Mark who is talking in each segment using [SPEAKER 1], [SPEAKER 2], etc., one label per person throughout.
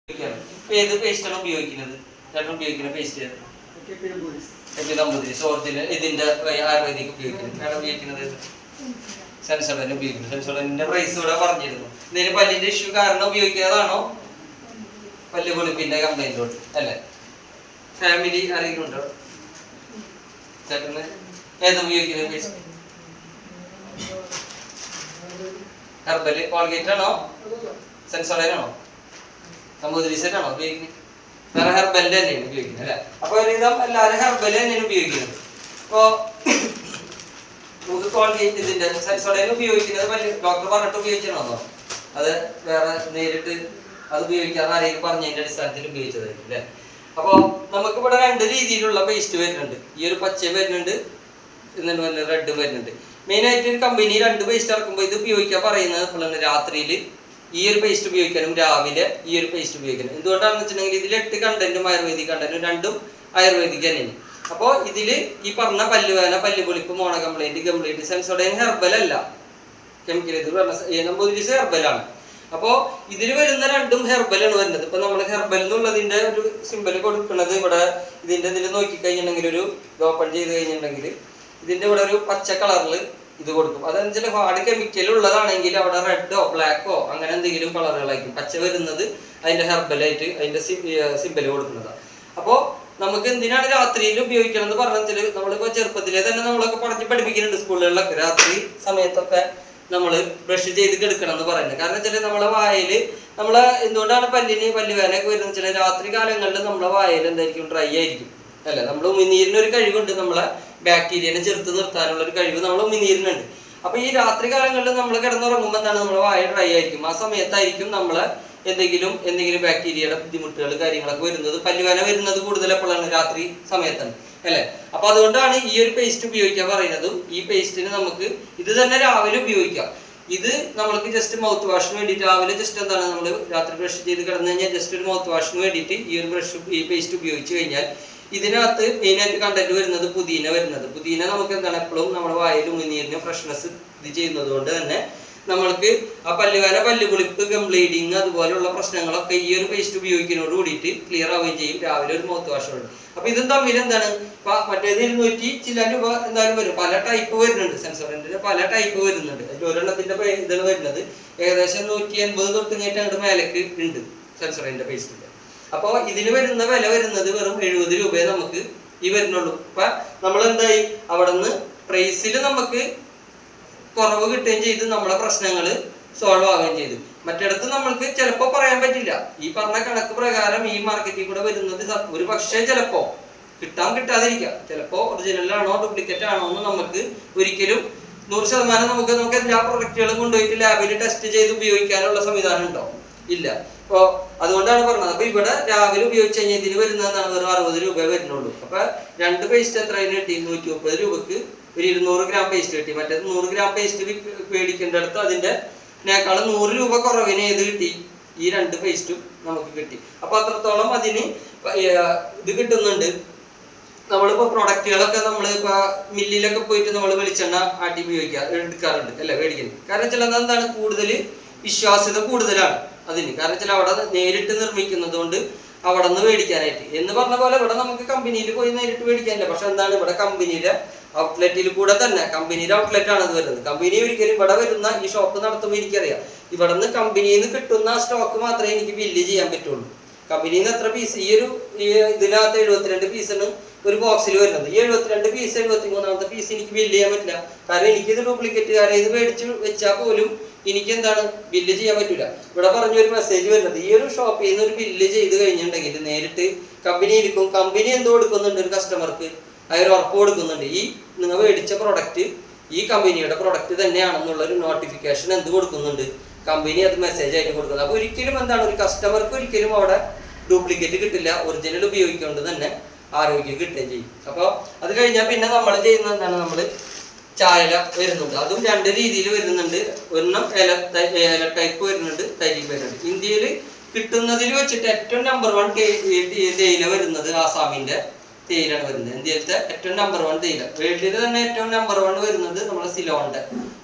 [SPEAKER 1] ഏത് പേസ്റ്റാണ് ഉപയോഗിക്കുന്നത്? ചേട്ടൻ ഉപയോഗിക്കുന്ന പേസ്റ്റ് സോർത്തിൽ ഇതിന്റെ ആയുർവേദിക് ഉപയോഗിക്കുന്നത്. ചേട്ടൻ ഉപയോഗിക്കുന്നത് സെൻസോഡൻ ഉപയോഗിക്കുന്നത്. സെൻസോഡന്റെ പ്രൈസ് ഇവിടെ പറഞ്ഞിരുന്നു. എന്തെങ്കിലും പല്ലിന്റെ ഇഷ്യൂ കാരണം ഉപയോഗിക്കുന്നതാണോ? പല്ല് പൊളിപ്പിന്റെ കംപ്ലൈന്റ് കൊണ്ട് അല്ലെ? ഫാമിലി അറിയുന്നുണ്ടോ ചേട്ടന്? ഏത് ഉപയോഗിക്കുന്നത് പേസ്റ്റ്? ഹെർബൽ കോൾഗേറ്റ് ആണോ? സെൻസോഡൻ ആണോ? സമുദ്രീസെറ്റാണോ ഉപയോഗിക്കുന്നത്? വേറെ ഹെർബലിന്റെ തന്നെയാണ് ഉപയോഗിക്കുന്നത് അല്ലെ? അപ്പൊ ഒരുവിധം എല്ലാവരും ഹെർബൽ തന്നെയാണ് ഉപയോഗിക്കുന്നത്. അപ്പോ നമുക്ക് കോൾഗേറ്റ് ഇതിന്റെ സെൻസോഡൻ ഉപയോഗിക്കുന്നത് ഡോക്ടർ പറഞ്ഞിട്ട് ഉപയോഗിക്കണോ? അത് വേറെ നേരിട്ട് അത് ഉപയോഗിക്കാതെ ആരെങ്കിലും പറഞ്ഞതിന്റെ അടിസ്ഥാനത്തിൽ ഉപയോഗിച്ചതായിരിക്കും അല്ലെ? അപ്പൊ നമുക്ക് ഇവിടെ രണ്ട് രീതിയിലുള്ള പേസ്റ്റ് വരുന്നുണ്ട്. ഈ ഒരു പച്ച വരുന്നുണ്ട്, എന്നിട്ട് റെഡ് വരുന്നുണ്ട്. മെയിൻ ആയിട്ട് ഒരു കമ്പനി രണ്ട് പേസ്റ്റ് ഇറക്കുമ്പോൾ ഇത് ഉപയോഗിക്കാൻ പറയുന്നത് രാത്രിയിൽ ഈ ഒരു പേസ്റ്റ് ഉപയോഗിക്കാനും രാവിലെ ഈ ഒരു പേസ്റ്റ് ഉപയോഗിക്കാനും. എന്തുകൊണ്ടാണെന്ന് വെച്ചിട്ടുണ്ടെങ്കിൽ ഇതിൽ 8 കണ്ടന്റും ആയുർവേദിക് കണ്ടന്റും രണ്ടും ആയുർവേദിക് തന്നെയാണ്. അപ്പോൾ ഇതില് ഈ പറഞ്ഞ പല്ലുവേദന, പല്ലുപൊളിപ്പ്, മോണ കംപ്ലൈന്റ് സെൻസോഡൈൻ ഹെർബൽ അല്ല, കെമിക്കൽ ഇത് പറഞ്ഞ ഹെർബലാണ്. അപ്പോൾ ഇതിൽ വരുന്ന രണ്ടും ഹെർബലാണ് വരുന്നത്. ഇപ്പൊ നമ്മൾ ഹെർബൽ എന്നുള്ളതിന്റെ ഒരു സിമ്പൽ കൊടുക്കുന്നത് ഇവിടെ ഇതിന്റെ ഇതിൽ നോക്കിക്കഴിഞ്ഞിട്ടുണ്ടെങ്കിൽ ഒരു ഓപ്പൺ ചെയ്ത് കഴിഞ്ഞിട്ടുണ്ടെങ്കിൽ ഇതിന്റെ ഇവിടെ ഒരു പച്ച കളറിൽ ഇത് കൊടുക്കും. അതെന്നുവെച്ചാൽ ഹാർഡ് കെമിക്കൽ ഉള്ളതാണെങ്കിൽ അവിടെ റെഡോ ബ്ലാക്കോ അങ്ങനെ എന്തെങ്കിലും കളറുകളായിരിക്കും. പച്ച വരുന്നത് അതിന്റെ ഹെർബലായിട്ട് അതിന്റെ സിമ്പൽ കൊടുക്കുന്നതാണ്. അപ്പോൾ നമുക്ക് എന്തിനാണ് രാത്രിയിൽ ഉപയോഗിക്കണം എന്ന് പറഞ്ഞാൽ നമ്മളിപ്പോ ചെറുപ്പത്തിലെ തന്നെ നമ്മളൊക്കെ പഠിപ്പിക്കുന്നുണ്ട് സ്കൂളുകളിലൊക്കെ. രാത്രി സമയത്തൊക്കെ നമ്മൾ ബ്രഷ് ചെയ്ത് കിടക്കണം എന്ന് പറയുന്നത്. കാരണം വെച്ചാൽ നമ്മളെ വായല് എന്തുകൊണ്ടാണ് പല്ലുവേദനയൊക്കെ വരുന്നത് വെച്ചാൽ രാത്രി കാലങ്ങളിൽ നമ്മളെ വായൽ എന്തായിരിക്കും? ഡ്രൈ ആയിരിക്കും അല്ലെ? നമ്മൾ ഉമിനീരിന് ഒരു കഴിവുണ്ട്, നമ്മളെ ബാക്ടീരിയനെ ചെറുത്ത് നിർത്താനുള്ള ഒരു കഴിവ് നമ്മളെ ഉമിനീരിനുണ്ട്. അപ്പൊ ഈ രാത്രി കാലങ്ങളിൽ നമ്മൾ കിടന്നുറങ്ങുമ്പോൾ എന്താണ്? നമ്മളെ വായ ഡ്രൈ ആയിരിക്കും. ആ സമയത്തായിരിക്കും നമ്മളെ എന്തെങ്കിലും ബാക്ടീരിയയുടെ ബുദ്ധിമുട്ടുകൾ കാര്യങ്ങളൊക്കെ വരുന്നത്. പല്ലുവേദന വരുന്നത് കൂടുതൽ എപ്പോഴാണ്? രാത്രി സമയത്താണ് അല്ലെ? അപ്പൊ അതുകൊണ്ടാണ് ഈ ഒരു പേസ്റ്റ് ഉപയോഗിക്കാൻ പറയുന്നതും. ഈ പേസ്റ്റിന് നമുക്ക് ഇത് തന്നെ രാവിലെ ഉപയോഗിക്കാം. ഇത് നമ്മൾക്ക് ജസ്റ്റ് മൗത്ത് വാഷിന് വേണ്ടിയിട്ട് രാവിലെ ജസ്റ്റ് എന്താണ് നമ്മൾ രാത്രി ബ്രഷ് ചെയ്ത് കിടന്നു കഴിഞ്ഞാൽ ജസ്റ്റ് ഒരു മൗത്ത് വാഷിന് വേണ്ടിയിട്ട് ഈ പേസ്റ്റ് ഉപയോഗിച്ച് കഴിഞ്ഞാൽ ഇതിനകത്ത് മെയിനായിട്ട് കണ്ടന്റ് വരുന്നത് പുതിന നമുക്ക് എന്താണ് എപ്പോഴും നമ്മുടെ വായിൽ ഉമിനീരിന് ഫ്രഷ്നെസ് ഇത് ചെയ്യുന്നത് കൊണ്ട് തന്നെ നമ്മൾക്ക് ആ പല്ലുവേദന, പല്ലുപൊളിപ്പ്, ഗം ബ്ലീഡിങ് അതുപോലെയുള്ള പ്രശ്നങ്ങളൊക്കെ ഈ ഒരു പേസ്റ്റ് ഉപയോഗിക്കുന്നതോട് കൂടിയിട്ട് ക്ലിയർ ആവുകയും ചെയ്യും. രാവിലെ ഒരു മൗത്ത് വാഷ് ഉണ്ട്. അപ്പൊ ഇതും തമ്മിൽ എന്താണ്? മറ്റേത് 200 ചില രൂപ എന്തായാലും വരും. പല ടൈപ്പ് വരുന്നുണ്ട്. സെൻസോഡന്റിന്റെ പല ടൈപ്പ് വരുന്നുണ്ട്. ഒരെണ്ണത്തിന്റെ ഇതാണ് വരുന്നത് ഏകദേശം 180 തൊട്ടിങ്ങേറ്റ് അങ്ങോട്ട് മേലേക്ക് ഉണ്ട് സെൻസോഡന്റിന്റെ പേസ്റ്റിന്റെ. അപ്പോൾ ഇതിന് വരുന്ന വില വരുന്നത് വെറും 70 രൂപയെ നമുക്ക് ഈ വരുന്നുള്ളൂ. അപ്പൊ നമ്മൾ എന്തായി അവിടെ നിന്ന് പ്രൈസിൽ നമുക്ക് കുറവ് കിട്ടുകയും ചെയ്ത് നമ്മളെ പ്രശ്നങ്ങൾ സോൾവ് ആവുകയും ചെയ്തു. മറ്റിടത്ത് നമ്മൾക്ക് ചിലപ്പോൾ പറയാൻ പറ്റില്ല. ഈ പറഞ്ഞ കണക്ക് പ്രകാരം ഈ മാർക്കറ്റിൽ കൂടെ വരുന്നത് ഒരു പക്ഷേ ചിലപ്പോ കിട്ടാതിരിക്കാം. ചിലപ്പോൾ ഒറിജിനലാണോ ഡ്യൂപ്ലിക്കേറ്റ് ആണോ എന്ന് നമുക്ക് ഒരിക്കലും 100% നമുക്ക് എല്ലാ പ്രൊഡക്റ്റുകളും കൊണ്ടുപോയിട്ട് ലാബിൽ ടെസ്റ്റ് ചെയ്ത് ഉപയോഗിക്കാനുള്ള സംവിധാനം ഉണ്ടോ? ഇല്ല. അപ്പോൾ അതുകൊണ്ടാണ് പറഞ്ഞത്. അപ്പൊ ഇവിടെ രാവിലെ ഉപയോഗിച്ച് കഴിഞ്ഞാൽ ഇതിന് വരുന്നതാണ് വെറും 60 രൂപ വരുന്നുള്ളൂ. അപ്പൊ രണ്ട് പേസ്റ്റ് എത്ര കിട്ടി? 130 രൂപക്ക് ഒരു 200 ഗ്രാം പേസ്റ്റ് കിട്ടി. മറ്റേത് 100 ഗ്രാം പേസ്റ്റ് മേടിക്കേണ്ടടുത്ത് അതിൻ്റെക്കാളും 100 രൂപ കുറവിന് ഏത് കിട്ടി? ഈ രണ്ട് പേസ്റ്റും നമുക്ക് കിട്ടി. അപ്പൊ അത്രത്തോളം അതിന് ഇത് കിട്ടുന്നുണ്ട്. നമ്മളിപ്പോ പ്രൊഡക്റ്റുകളൊക്കെ നമ്മളിപ്പോ മില്ലിലൊക്കെ പോയിട്ട് നമ്മൾ വെളിച്ചെണ്ണ ആട്ടി എടുക്കാറുണ്ട് അല്ലെ? മേടിക്കുന്നത്. കാരണം വെച്ചാൽ എന്താണ്? കൂടുതൽ വിശ്വാസ്യത കൂടുതലാണ് അതിന്. കാരണം വെച്ചാൽ അവിടെ നേരിട്ട് നിർമ്മിക്കുന്നത് കൊണ്ട് അവിടെ നിന്ന് മേടിക്കാനായിട്ട് എന്ന് പറഞ്ഞ പോലെ ഇവിടെ നമുക്ക് കമ്പനിയിൽ പോയി നേരിട്ട് മേടിക്കാനില്ല. പക്ഷെ എന്താണ്? ഇവിടെ കമ്പനിയുടെ ഔട്ട്ലെറ്റിൽ കൂടെ തന്നെ കമ്പനിയുടെ ഔട്ട്ലെറ്റ് ആണ് അത് വരുന്നത്. കമ്പനി ഒരിക്കലും ഇവിടെ വരുന്ന ഈ ഷോപ്പ് നടത്തുമ്പോൾ എനിക്കറിയാം ഇവിടെ നിന്ന് കമ്പനിയിൽ നിന്ന് കിട്ടുന്ന സ്റ്റോക്ക് മാത്രമേ എനിക്ക് ബില്ല് ചെയ്യാൻ പറ്റുള്ളൂ. കമ്പനിയിൽ നിന്ന് എത്ര പീസ് ഇതിനകത്ത് 72 പീസാണ് ഒരു ബോക്സിൽ വരുന്നത്. ഈ 72 പീസ് 73ാമത്തെ പീസ് എനിക്ക് ബില്ല് ചെയ്യാൻ പറ്റില്ല. കാരണം എനിക്കിത് ഡ്യൂപ്ലിക്കേറ്റുകാരെ ഇത് മേടിച്ച് വെച്ചാൽ പോലും എനിക്ക് എന്താണ് ബില്ല് ചെയ്യാൻ പറ്റില്ല. ഇവിടെ പറഞ്ഞൊരു മെസ്സേജ് വരുന്നത് ഈ ഒരു ഷോപ്പിൽ നിന്ന് ഒരു ബില്ല് ചെയ്ത് കഴിഞ്ഞിട്ടുണ്ടെങ്കിൽ നേരിട്ട് കമ്പനി ഇരിക്കും. കമ്പനി എന്തോ കൊടുക്കുന്നുണ്ട് ഒരു കസ്റ്റമർക്ക്? അതൊരു ഉറപ്പ് കൊടുക്കുന്നുണ്ട്. ഈ നിങ്ങൾ മേടിച്ച പ്രൊഡക്റ്റ് ഈ കമ്പനിയുടെ പ്രൊഡക്റ്റ് തന്നെയാണെന്നുള്ളൊരു നോട്ടിഫിക്കേഷൻ എന്ത് കൊടുക്കുന്നുണ്ട്? കമ്പനി അത് മെസ്സേജ് ആയിട്ട് കൊടുക്കുന്നത്. അപ്പൊ ഒരിക്കലും എന്താണ് ഒരു കസ്റ്റമർക്ക് ഒരിക്കലും അവിടെ ഡ്യൂപ്ലിക്കേറ്റ് കിട്ടില്ല. ഒറിജിനൽ ഉപയോഗിക്കൊണ്ട് തന്നെ ആരോഗ്യം കിട്ടുകയും ചെയ്യും. അപ്പോൾ അത് കഴിഞ്ഞാൽ പിന്നെ നമ്മൾ ചെയ്യുന്നത് എന്താണ്? നമ്മൾ ചായല വരുന്നുണ്ട്. അതും രണ്ട് രീതിയിൽ വരുന്നുണ്ട്. ഒരെണ്ണം ഏല ടൈപ്പ് വരുന്നുണ്ട്, തരി വരുന്നുണ്ട്. ഇന്ത്യയിൽ കിട്ടുന്നതിൽ വെച്ചിട്ട് ഏറ്റവും നമ്പർ 1 തേയില വരുന്നത് ആസാമിന്റെ തേയിലാണ് വരുന്നത്. ഇന്ത്യയിലത്തെ ഏറ്റവും നമ്പർ 1 തേയില. വേൾഡിൽ തന്നെ ഏറ്റവും നമ്പർ 1 വരുന്നത് നമ്മുടെ സിലോണിന്റെ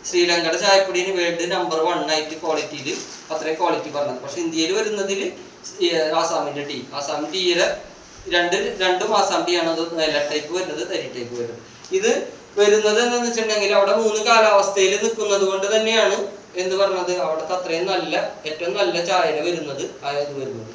[SPEAKER 1] ശ്രീലങ്കയുടെ ചായപ്പൊടിന് വേൾഡ് നമ്പർ 1 ആയിട്ട് ക്വാളിറ്റിയിൽ അത്രയും ക്വാളിറ്റി പറഞ്ഞത്. പക്ഷെ ഇന്ത്യയിൽ വരുന്നതിൽ ആസാമിന്റെ ടീ. ആസാം ടീയുടെ രണ്ടും ആസാം ടീ ആണ്. അത് ഇല ടൈപ്പ് വരുന്നത്, തരി ടൈപ്പ് വരുന്നത്. ഇത് വരുന്നത് എന്താണെന്ന് വെച്ചിട്ടുണ്ടെങ്കിൽ അവിടെ 3 കാലാവസ്ഥയിൽ നിൽക്കുന്നത് കൊണ്ട് തന്നെയാണ് എന്ത് പറഞ്ഞത്, അവിടുത്തെ അത്രയും നല്ല ഏറ്റവും നല്ല ചായ വരുന്നത് വരുന്നത്.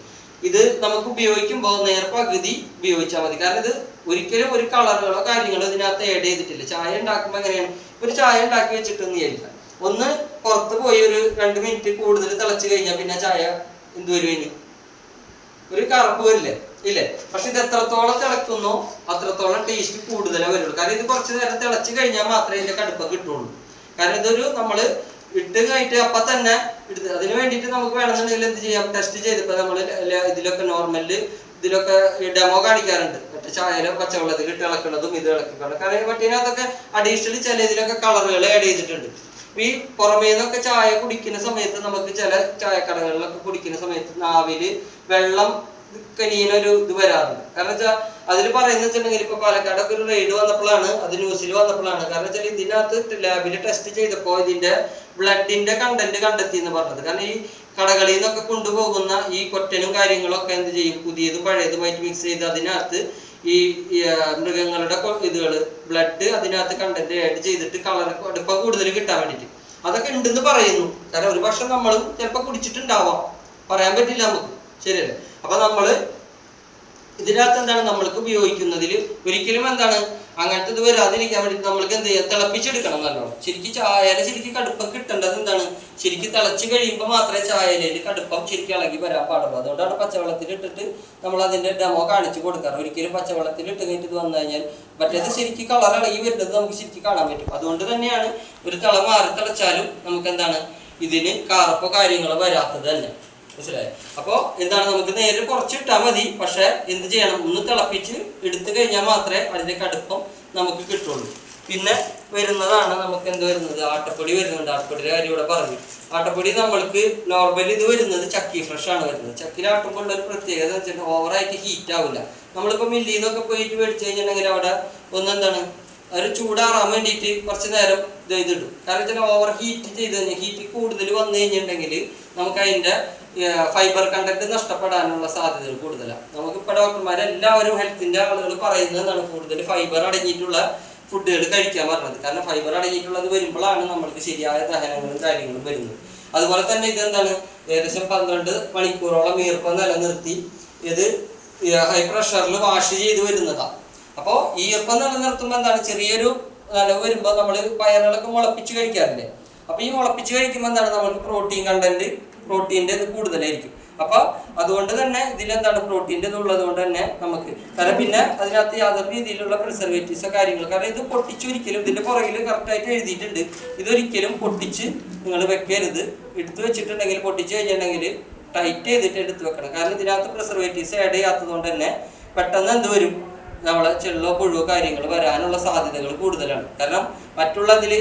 [SPEAKER 1] ഇത് നമുക്ക് ഉപയോഗിക്കുമ്പോൾ നേർപകുതി ഉപയോഗിച്ചാൽ മതി. കാരണം ഇത് ഒരിക്കലും ഒരു കളറുകളോ കാര്യങ്ങളോ ഇതിനകത്ത് ആഡ് ചെയ്തിട്ടില്ല. ചായ ഉണ്ടാക്കുമ്പോൾ എങ്ങനെയാണ്, ഒരു ചായ ഉണ്ടാക്കി വെച്ചിട്ടെന്ന് വിചാരിക്കാം, ഒന്ന് പുറത്ത് പോയി ഒരു 2 മിനിറ്റ് കൂടുതൽ തിളച്ച് കഴിഞ്ഞാൽ പിന്നെ ചായ എന്ത് വരും, ഒരു കറുപ്പ് വരില്ലേ, ഇല്ലേ? പക്ഷെ ഇത് എത്രത്തോളം തിളക്കുന്നോ അത്രത്തോളം ടേസ്റ്റ് കൂടുതലേ വരുള്ളൂ. കാരണം ഇത് കുറച്ച് നേരം തിളച്ച് കഴിഞ്ഞാൽ മാത്രമേ ഇതിന്റെ കടുപ്പം കിട്ടുള്ളൂ. കാരണം ഇതൊരു നമ്മള് ഇട്ട് കഴിഞ്ഞിട്ട് അപ്പൊ തന്നെ എടുത്ത് അതിന് വേണ്ടിയിട്ട് നമുക്ക് വേണമെന്നുണ്ടെങ്കിൽ എന്ത് ചെയ്യാം, ടെസ്റ്റ് ചെയ്തപ്പോ നമ്മള് ഇതിലൊക്കെ നോർമല് ഇതിലൊക്കെ ഡെമോ കാണിക്കാറുണ്ട്. മറ്റേ ചായയിലെ പച്ചവെള്ളത്തിൽ ഇട്ട് ഇളക്കുന്നതും ഇത് ഇളക്കിക്കൊണ്ട്. കാരണം മറ്റേതിനകത്തൊക്കെ അഡീഷണലി ചില ഇതിലൊക്കെ കളറുകൾ ആഡ് ചെയ്തിട്ടുണ്ട്. ഈ പുറമേ നിന്നൊക്കെ ചായ കുടിക്കുന്ന സമയത്ത് നമുക്ക് ചില ചായക്കടകളിലൊക്കെ കുടിക്കുന്ന സമയത്ത് നാവില് വെള്ളം കനിയനൊരു ഇത് വരാറുണ്ട്. കാരണം വെച്ചാൽ അതിൽ പറയുന്ന വെച്ചിട്ടുണ്ടെങ്കിൽ ഇപ്പൊ പാലക്കാടൊക്കെ ഒരു റെയ്ഡ് വന്നപ്പോഴാണ്, അത് ന്യൂസിൽ വന്നപ്പോഴാണ്. കാരണം വെച്ചാൽ ഇതിനകത്ത് ലാബിൽ ടെസ്റ്റ് ചെയ്തപ്പോൾ ഇതിന്റെ ബ്ലഡിന്റെ കണ്ടന്റ് കണ്ടെത്തി എന്ന് പറഞ്ഞത്. കാരണം ഈ കടകളിൽ നിന്നൊക്കെ കൊണ്ടുപോകുന്ന ഈ കൊറ്റനും കാര്യങ്ങളൊക്കെ എന്ത് ചെയ്യും, പുതിയതും പഴയതുമായിട്ട് മിക്സ് ചെയ്ത് അതിനകത്ത് ഈ മൃഗങ്ങളുടെ ഇതുകള് ബ്ലഡ് അതിനകത്ത് കണ്ടന്റ് ആഡ് ചെയ്തിട്ട് കളർ അടുപ്പം കൂടുതൽ കിട്ടാൻ വേണ്ടിയിട്ട് അതൊക്കെ ഉണ്ടെന്ന് പറയുന്നു. കാരണം ഒരു പക്ഷെ നമ്മളും ചിലപ്പോൾ കുടിച്ചിട്ടുണ്ടാവാം, പറയാൻ പറ്റില്ല നമുക്ക്, ശരിയല്ലേ? അപ്പൊ നമ്മള് ഇതിനകത്ത് എന്താണ് നമ്മൾക്ക് ഉപയോഗിക്കുന്നതിൽ ഒരിക്കലും എന്താണ് അങ്ങനത്തെ ഇത് വരാതിരിക്കാൻ വേണ്ടി നമ്മൾക്ക് എന്ത് ചെയ്യാം, തിളപ്പിച്ചെടുക്കണം നല്ലോണം. ശരിക്കും ചായയില് ശരിക്കും കടുപ്പം കിട്ടേണ്ടത് എന്താണ്, ശരിക്കും തിളച്ച് കഴിയുമ്പോൾ മാത്രമേ ചായയില് കടുപ്പം ശരിക്കും ഇളകി വരാൻ പാടുള്ളൂ. അതുകൊണ്ടാണ് പച്ചവെള്ളത്തിൽ ഇട്ടിട്ട് നമ്മൾ അതിന്റെ ഡെമോ കാണിച്ചു കൊടുക്കാറ്. ഒരിക്കലും പച്ചവെള്ളത്തിൽ ഇട്ട് കഴിഞ്ഞിട്ട് ഇത് വന്നു കഴിഞ്ഞാൽ മറ്റേത് ശരിക്കും കളർ ഇളകി വരുന്നത് നമുക്ക് ശരിക്കും കാണാൻ പറ്റും. അതുകൊണ്ട് തന്നെയാണ് ഒരു തിള മാറി തിളച്ചാലും നമുക്ക് എന്താണ് ഇതിന് കാർപ്പോ കാര്യങ്ങളോ വരാത്തത് തന്നെ, മനസ്സിലായോ? അപ്പൊ എന്താണ്, നമുക്ക് നേരെ കുറച്ചിട്ടാൽ മതി. പക്ഷെ എന്ത് ചെയ്യണം, ഒന്ന് തിളപ്പിച്ച് എടുത്തു കഴിഞ്ഞാൽ മാത്രമേ അതിന്റെ കടുപ്പം നമുക്ക് കിട്ടുള്ളൂ. പിന്നെ വരുന്നതാണ് നമുക്ക് എന്ത് വരുന്നത്, ആട്ടപ്പൊടി വരുന്നുണ്ട്. ആട്ടപ്പൊടിയുടെ കാര്യം ഇവിടെ പറഞ്ഞു. ആട്ടപ്പൊടി നമ്മൾക്ക് നോർമലി ഇത് വരുന്നത് ചക്കി ഫ്രഷ് ആണ് വരുന്നത്. ചക്കിൽ ആട്ടുമ്പോൾ ഒരു പ്രത്യേകത എന്ന് വെച്ചാൽ ഓവറായിട്ട് ഹീറ്റ് ആവില്ല. നമ്മളിപ്പോൾ മില്ലിൽ നിന്നൊക്കെ പോയിട്ട് മേടിച്ചു കഴിഞ്ഞിട്ടുണ്ടെങ്കിൽ അവിടെ ഒന്നെന്താണ് ഒരു ചൂടാറാൻ വേണ്ടിയിട്ട് കുറച്ച് നേരം ഇതിടും. കാരണം വെച്ചാൽ ഓവർ ഹീറ്റ് ചെയ്ത് കഴിഞ്ഞാൽ ഹീറ്റ് കൂടുതൽ വന്നു കഴിഞ്ഞിട്ടുണ്ടെങ്കിൽ നമുക്ക് അതിന്റെ ഫൈബർ കണ്ടന്റ് നഷ്ടപ്പെടാനുള്ള സാധ്യതകൾ കൂടുതലാണ്. നമുക്കിപ്പോൾ ഡോക്ടർമാരെല്ലാവരും ഹെൽത്തിന്റെ ആളുകൾ പറയുന്നതാണ് കൂടുതൽ ഫൈബർ അടങ്ങിയിട്ടുള്ള ഫുഡുകൾ കഴിക്കാൻ പറഞ്ഞത്. കാരണം ഫൈബർ അടങ്ങിയിട്ടുള്ളത് വരുമ്പോഴാണ് നമ്മൾക്ക് ശരിയായ ദഹനങ്ങളും കാര്യങ്ങളും വരുന്നത്. അതുപോലെ തന്നെ ഇതെന്താണ്, ഏകദേശം 12 മണിക്കൂറോളം ഈർപ്പം നിലനിർത്തി ഇത് ഹൈ പ്രഷറിൽ വാഷ് ചെയ്ത് വരുന്നതാണ്. അപ്പോൾ ഈ ഈർപ്പം നിലനിർത്തുമ്പോൾ എന്താണ്, ചെറിയൊരു നനവ് വരുമ്പോൾ നമ്മൾ പയറുകളൊക്കെ മുളപ്പിച്ച് കഴിക്കാറില്ലേ. അപ്പൊ ഈ മുളപ്പിച്ച് കഴിക്കുമ്പോൾ എന്താണ്, നമുക്ക് പ്രോട്ടീൻ കണ്ടന്റ് പ്രോട്ടീൻ്റെ ഇത് കൂടുതലായിരിക്കും. അപ്പൊ അതുകൊണ്ട് തന്നെ ഇതിലെന്താണ് പ്രോട്ടീൻ്റെ ഇതുള്ളത് കൊണ്ട് തന്നെ നമുക്ക് കാരണം പിന്നെ അതിനകത്ത് യാതൊരു രീതിയിലുള്ള പ്രിസർവേറ്റീവ്സോ കാര്യങ്ങളോ, കാരണം ഇത് പൊട്ടിച്ചൊരിക്കലും ഇതിന്റെ പുറകിൽ കറക്റ്റായിട്ട് എഴുതിയിട്ടുണ്ട്, ഇതൊരിക്കലും പൊട്ടിച്ച് നിങ്ങൾ വെക്കരുത്. എടുത്തു വെച്ചിട്ടുണ്ടെങ്കിൽ പൊട്ടിച്ച് കഴിഞ്ഞിട്ടുണ്ടെങ്കിൽ ടൈറ്റ് ചെയ്തിട്ട് എടുത്ത് വെക്കണം. കാരണം ഇതിനകത്ത് പ്രിസർവേറ്റീവ്സ് ആഡ് ചെയ്യാത്തത് കൊണ്ട് തന്നെ പെട്ടെന്ന് എന്ത് വരും, നമ്മളെ ചെള്ളോ പുഴുവോ കാര്യങ്ങൾ വരാനുള്ള സാധ്യതകൾ കൂടുതലാണ്. കാരണം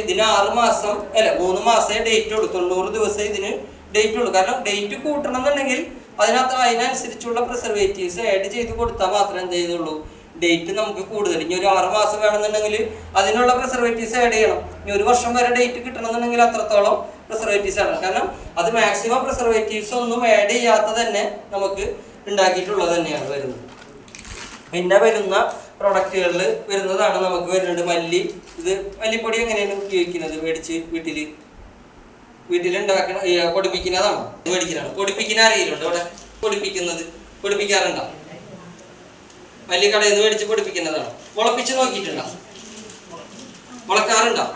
[SPEAKER 1] ഇതിന് 6 മാസം അല്ല 3 മാസമേ ഡേറ്റ് ഉള്ളൂ, 90 ദിവസം ഇതിന് ഡേറ്റ് ഉള്ളൂ. കാരണം ഡേറ്റ് കൂട്ടണം എന്നുണ്ടെങ്കിൽ അതിനനുസരിച്ചുള്ള പ്രിസർവേറ്റീവ്സ് ആഡ് ചെയ്ത് കൊടുത്താൽ മാത്രമേ എന്ത് ചെയ്തുള്ളൂ, ഡേറ്റ് നമുക്ക് കൂടുതൽ. ഇനി ഒരു 6 മാസം വേണമെന്നുണ്ടെങ്കിൽ അതിനുള്ള പ്രിസർവേറ്റീവ്സ് ആഡ് ചെയ്യണം. ഇനി 1 വർഷം വരെ ഡേറ്റ് കിട്ടണമെന്നുണ്ടെങ്കിൽ അത്രത്തോളം പ്രിസർവേറ്റീവ്സ് ആണ്. കാരണം അത് മാക്സിമം പ്രിസർവേറ്റീവ്സ് ഒന്നും ആഡ് ചെയ്യാത്ത തന്നെ നമുക്ക് ഉണ്ടാക്കിയിട്ടുള്ളത് തന്നെയാണ് വരുന്നത്. പിന്നെ വരുന്ന പ്രൊഡക്റ്റുകളിൽ വരുന്നതാണ് നമുക്ക് വരുന്നുണ്ട് മല്ലി. ഇത് മല്ലിപ്പൊടി എങ്ങനെയാണ് ഉപയോഗിക്കുന്നത്, മേടിച്ച് വീട്ടിലുണ്ടാക്കണ പൊടിപ്പിക്കുന്നതാണോ, മേടിക്കുന്നതാണ്? പൊടിപ്പിക്കുന്ന അറിയില്ലുണ്ട് ഇവിടെ, പൊടിപ്പിക്കാറുണ്ടോ? മല്ലി കടയിൽ നിന്ന് മേടിച്ച് പൊടിപ്പിക്കുന്നതാണോ? മുളപ്പിച്ച് നോക്കിയിട്ടുണ്ടോ? മുളക്കാറുണ്ടോ?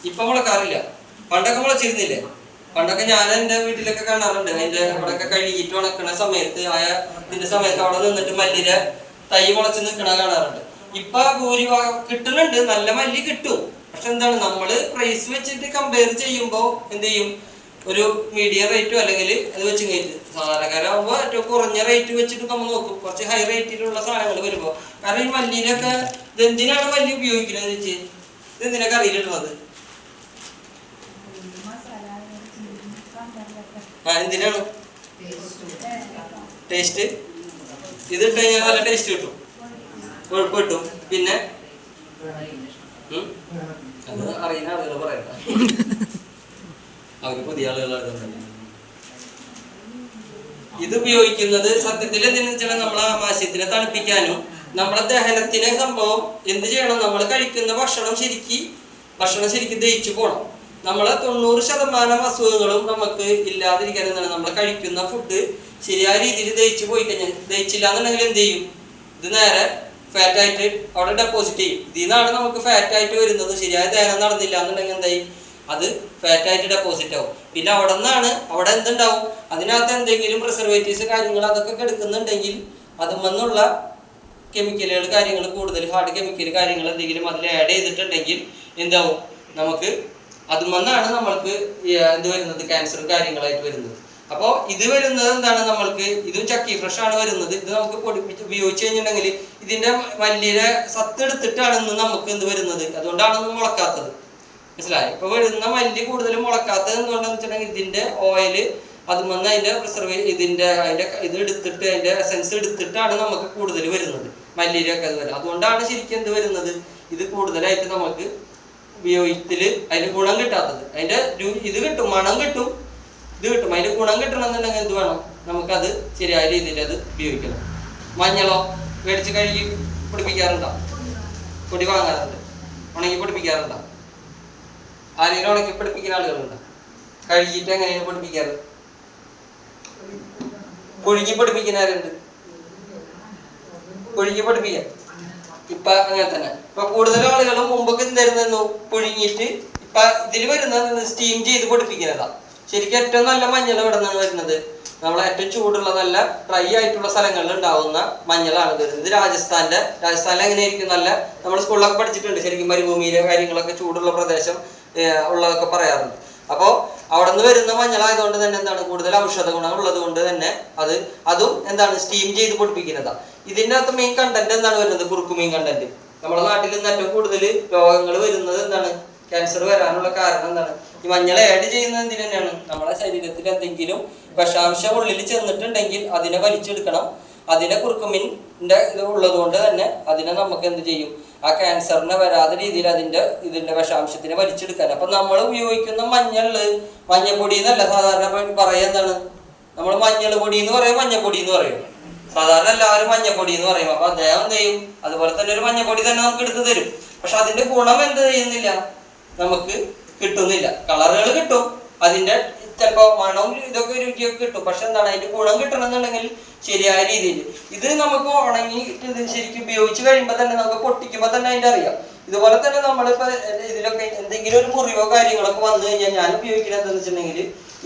[SPEAKER 1] ഇപ്പൊ മുളക്കാറില്ല, പണ്ടൊക്കെ മുളച്ചിരുന്നില്ലേ? പണ്ടൊക്കെ ഞാൻ എൻ്റെ വീട്ടിലൊക്കെ കാണാറുണ്ട്, അതിന്റെ അവിടെയൊക്കെ കഴുകിയിട്ട് ഉണക്കണ സമയത്ത് ഇതിന്റെ സമയത്ത് അവിടെ നിന്നിട്ട് മല്ലിയുടെ തൈ മുളച്ച് നിൽക്കണ കാണാറുണ്ട്. ഇപ്പൊ ഭൂരിഭാഗം കിട്ടുന്നുണ്ട്, നല്ല മല്ലി കിട്ടും. പക്ഷെ എന്താണ്, നമ്മള് പ്രൈസ് വെച്ചിട്ട് കമ്പയർ ചെയ്യുമ്പോൾ എന്ത് ചെയ്യും, ഒരു മീഡിയം റേറ്റോ അല്ലെങ്കിൽ അത് വെച്ച് കഴിഞ്ഞിട്ട് സാധാരണക്കാരാകുമ്പോൾ ഏറ്റവും കുറഞ്ഞ റേറ്റ് വെച്ചിട്ട് നമ്മൾ നോക്കും. കുറച്ച് ഹൈ റേറ്റിലുള്ള സാധനങ്ങൾ വരുമ്പോൾ, കാരണം ഈ മല്ലിയിലൊക്കെ ഇതെന്തിനാണ് മല്ലി ഉപയോഗിക്കുന്നത് വെച്ച് ഇതെന്തിനൊക്കെ അറിയില്ലുള്ളത്? എന്തിനാണ് ടേസ്റ്റ്? ഇത് ഇട്ട് കഴിഞ്ഞാൽ നല്ല ടേസ്റ്റ് കിട്ടും, കൊഴുപ്പ് കിട്ടും. പിന്നെ അത് അറിയുന്ന ആളുകൾ പറയണ്ട, അവര് പുതിയ ആളുകളാണ്. ഇത് ഉപയോഗിക്കുന്നത് സത്യത്തിൽ എന്തിനാ വെച്ചാൽ നമ്മളെ ആമാശയത്തിനെ തണുപ്പിക്കാനും നമ്മളെ ദഹനത്തിന് സംഭവം എന്ത് ചെയ്യണം, നമ്മൾ കഴിക്കുന്ന ഭക്ഷണം ശരിക്കും ദഹിച്ചു പോകണം. നമ്മളെ 90% അസുഖങ്ങളും നമുക്ക് ഇല്ലാതിരിക്കാൻ എന്താണ്, നമ്മൾ കഴിക്കുന്ന ഫുഡ് ശരിയായ രീതിയിൽ ദഹിച്ചു പോയി കഴിഞ്ഞാൽ, ദഹിച്ചില്ല എന്നുണ്ടെങ്കിൽ എന്ത് ചെയ്യും, ഇത് നേരെ ഫാറ്റായിട്ട് അവിടെ ഡെപ്പോസിറ്റ് ചെയ്യും. ഇതിൽ നിന്നാണ് നമുക്ക് ഫാറ്റായിട്ട് വരുന്നത്. ശരിയായ ദഹനം നടന്നില്ല എന്നുണ്ടെങ്കിൽ എന്തായി, അത് ഫാറ്റായിട്ട് ഡെപ്പോസിറ്റ് ആവും. പിന്നെ അവിടെ എന്തുണ്ടാവും, അതിനകത്ത് എന്തെങ്കിലും പ്രിസർവേറ്റീവ്സ് കാര്യങ്ങൾ അതൊക്കെ എടുക്കുന്നുണ്ടെങ്കിൽ അതുമെന്നുള്ള കെമിക്കലുകൾ കാര്യങ്ങൾ കൂടുതൽ ഹാർഡ് കെമിക്കൽ കാര്യങ്ങൾ എന്തെങ്കിലും അതിൽ ആഡ് ചെയ്തിട്ടുണ്ടെങ്കിൽ എന്താവും, നമുക്ക് അതുമെന്നാണ് നമ്മൾക്ക് എന്ത് വരുന്നത്, ക്യാൻസർ കാര്യങ്ങളായിട്ട് വരുന്നത്. അപ്പോൾ ഇത് വരുന്നത് എന്താണ്, നമ്മൾക്ക് ഇതും ചക്കി ഫ്രഷ് ആണ് വരുന്നത്. ഇത് നമുക്ക് പൊടിപ്പിച്ച് ഉപയോഗിച്ച് കഴിഞ്ഞിട്ടുണ്ടെങ്കിൽ ഇതിന്റെ മല്ലിയുടെ സത്ത് എടുത്തിട്ടാണ് ഇന്ന് നമുക്ക് എന്ത് വരുന്നത്, അതുകൊണ്ടാണ് ഇന്ന് മുളക്കാത്തത്. മനസ്സിലായി? ഇപ്പൊ വരുന്ന മല്ലി കൂടുതലും മുളക്കാത്തത് എന്തുകൊണ്ടാന്ന് വെച്ചിട്ടുണ്ടെങ്കിൽ ഇതിന്റെ ഓയില് അതുമെന്ന് അതിന്റെ ഇതിന്റെ ഇത് എടുത്തിട്ട് അതിന്റെ എസൻസ് എടുത്തിട്ടാണ് നമുക്ക് കൂടുതൽ വരുന്നത്, മല്ലിയിലൊക്കെ അത് വരും. അതുകൊണ്ടാണ് ശരിക്കും എന്ത് വരുന്നത്, ഇത് കൂടുതലായിട്ട് നമുക്ക് ഉപയോഗത്തില് അതിന്റെ ഗുണം കിട്ടാത്തത്. അതിന്റെ ഇത് കിട്ടും, മണം കിട്ടും, ഇത് കിട്ടും. അതിന്റെ ഗുണം കിട്ടണമെന്നുണ്ടെങ്കിൽ എന്ത് വേണം, നമുക്കത് ശരിയായ രീതിയിൽ അത് ഉപയോഗിക്കണം. മഞ്ഞളോ മേടിച്ച് കഴുകി പൊടിപ്പിക്കാറുണ്ടോ? പൊടി വാങ്ങാറുണ്ട്. ഉണങ്ങി പൊടിപ്പിക്കാറുണ്ടോ? ആരെങ്കിലും ഉണക്കി പൊടിപ്പിക്കുന്ന ആളുകളുണ്ടോ? കഴുകിയിട്ട് എങ്ങനെയാണ് പൊടിപ്പിക്കാറ്? പുഴുങ്ങി പൊടിപ്പിക്കുന്ന ആരുണ്ട്? പുഴുങ്ങി പൊടിപ്പിക്കാൻ ഇപ്പൊ അങ്ങനെ തന്നെ. ഇപ്പൊ കൂടുതൽ ആളുകളും മുമ്പൊക്കെ എന്തായിരുന്നു, പുഴുങ്ങിയിട്ട് ഇപ്പൊ ഇതിൽ വരുന്നത് സ്റ്റീം ചെയ്ത് പൊടിപ്പിക്കുന്നതാ. ശരിക്കും ഏറ്റവും നല്ല മഞ്ഞൾ എവിടെ നിന്നാണ് വരുന്നത്, നമ്മളെ ഏറ്റവും ചൂടുള്ള നല്ല ഡ്രൈ ആയിട്ടുള്ള സ്ഥലങ്ങളിൽ ഉണ്ടാവുന്ന മഞ്ഞളാണ് വരുന്നത്. ഇത് രാജസ്ഥാനിൽ എങ്ങനെയായിരിക്കും, നല്ല നമ്മൾ സ്കൂളിലൊക്കെ പഠിച്ചിട്ടുണ്ട് ശരിക്കും, മരുഭൂമിയിലെ കാര്യങ്ങളൊക്കെ ചൂടുള്ള പ്രദേശം ഉള്ളതൊക്കെ പറയാറുണ്ട്. അപ്പോൾ അവിടെ നിന്ന് വരുന്ന മഞ്ഞളായതുകൊണ്ട് തന്നെ എന്താണ്, കൂടുതൽ ഔഷധ ഗുണം ഉള്ളത് കൊണ്ട് തന്നെ അതും എന്താണ്, സ്റ്റീം ചെയ്ത് പൊടിപ്പിക്കുന്നതാണ്. ഇതിൻ്റെ അകത്ത് മെയിൻ കണ്ടന്റ് എന്താണ് വരുന്നത്, കുറുക്കുമീൻ കണ്ടന്റ്. നമ്മുടെ നാട്ടിൽ നിന്ന് ഏറ്റവും കൂടുതൽ രോഗങ്ങൾ വരുന്നത് എന്താണ്, ക്യാൻസർ വരാനുള്ള കാരണം എന്താണ്, ഈ മഞ്ഞൾ ആഡ് ചെയ്യുന്നത് എന്തിനു തന്നെയാണ്, നമ്മളെ ശരീരത്തിൽ എന്തെങ്കിലും വിഷാംശം ഉള്ളിൽ ചെന്നിട്ടുണ്ടെങ്കിൽ അതിനെ വലിച്ചെടുക്കണം. അതിനെ കുറുക്കുമീൻ്റെ ഇത് ഉള്ളത് കൊണ്ട് തന്നെ അതിനെ നമുക്ക് എന്ത് ചെയ്യും, ആ ക്യാൻസറിനെ വരാതെ രീതിയിൽ ഇതിന്റെ വിഷാംശത്തിനെ വലിച്ചെടുക്കാൻ. അപ്പൊ നമ്മൾ ഉപയോഗിക്കുന്ന മഞ്ഞപ്പൊടി എന്നല്ല സാധാരണ പറയാ, എന്താണ് നമ്മൾ മഞ്ഞൾ പൊടി എന്ന് പറയും, മഞ്ഞപ്പൊടി എന്ന് പറയും. സാധാരണ എല്ലാവരും മഞ്ഞപ്പൊടി എന്ന് പറയും. അപ്പൊ അദ്ദേഹം എന്ത് ചെയ്യും, അതുപോലെ തന്നെ ഒരു മഞ്ഞപ്പൊടി തന്നെ നമുക്ക് എടുത്തു തരും. പക്ഷെ അതിന്റെ ഗുണം എന്ത് ചെയ്യുന്നില്ല, നമുക്ക് കിട്ടുന്നില്ല. കളറുകൾ കിട്ടും, അതിന്റെ ചിലപ്പോ മണവും ഇതൊക്കെ രുചിയൊക്കെ കിട്ടും. പക്ഷെ എന്താണ്, അതിന്റെ ഗുണം കിട്ടണമെന്നുണ്ടെങ്കിൽ ശരിയായ രീതിയിൽ ഇത് നമുക്ക് ഉണങ്ങി ശരിക്കും ഉപയോഗിച്ച് കഴിയുമ്പോൾ തന്നെ നമുക്ക് പൊട്ടിക്കുമ്പോൾ തന്നെ അതിന്റെ അറിയാം. ഇതുപോലെ തന്നെ നമ്മളിപ്പോ ഇതിലൊക്കെ എന്തെങ്കിലും ഒരു മുറിവോ കാര്യങ്ങളൊക്കെ വന്നു കഴിഞ്ഞാൽ ഞാൻ ഉപയോഗിക്കുന്നത് എന്താണെന്ന് വെച്ചിട്ടുണ്ടെങ്കിൽ,